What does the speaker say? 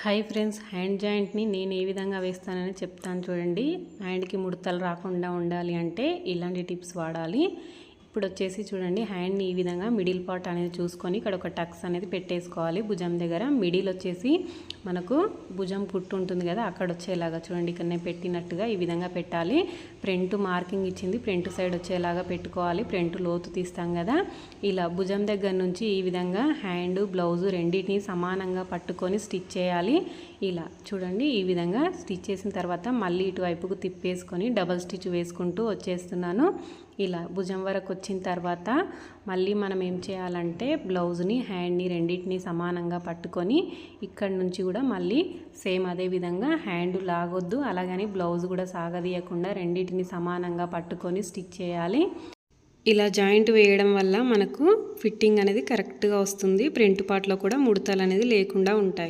Hi friends, hand జాయింట్ని నేను ఏ విధంగా వేస్తానని చెప్తాను చూడండి. హ్యాండ్కి ముడతలు రాకుండా ఉండాలి అంటే ఇలాంటి టిప్స్ వాడాలి. ఇప్పుడు వచ్చేసి చూడండి, హ్యాండ్ని ఈ విధంగా మిడిల్ పార్ట్ అనేది చూసుకొని ఇక్కడ ఒక టక్స్ అనేది పెట్టేసుకోవాలి. భుజం దగ్గర మిడిల్ వచ్చేసి మనకు భుజం కుట్టు ఉంటుంది కదా, అక్కడ వచ్చేలాగా చూడండి, ఇక్కడ పెట్టినట్టుగా ఈ విధంగా పెట్టాలి. ఫ్రంట్ మార్కింగ్ ఇచ్చింది, ఫ్రంట్ సైడ్ వచ్చేలాగా పెట్టుకోవాలి. ఫ్రంట్ లోతు తీస్తాం కదా, ఇలా భుజం దగ్గర నుంచి ఈ విధంగా హ్యాండ్ బ్లౌజు రెండింటిని సమానంగా పట్టుకొని స్టిచ్ చేయాలి. ఇలా చూడండి, ఈ విధంగా స్టిచ్ చేసిన తర్వాత మళ్ళీ ఇటువైపుకు తిప్పేసుకొని డబల్ స్టిచ్ వేసుకుంటూ వచ్చేస్తున్నాను. ఇలా భుజం వరకు వచ్చిన తర్వాత మళ్ళీ మనం ఏం చేయాలంటే బ్లౌజ్ని హ్యాండ్ని రెండింటిని సమానంగా పట్టుకొని ఇక్కడ నుంచి కూడా మళ్ళీ సేమ్ అదే విధంగా హ్యాండ్ లాగొద్దు, అలాగని బ్లౌజ్ కూడా సాగదీయకుండా రెండింటిని సమానంగా పట్టుకొని స్టిచ్ చేయాలి. ఇలా జాయింట్ వేయడం వల్ల మనకు ఫిట్టింగ్ అనేది కరెక్ట్గా వస్తుంది. ఫ్రంట్ పార్ట్లో కూడా ముడతలు అనేది లేకుండా ఉంటాయి.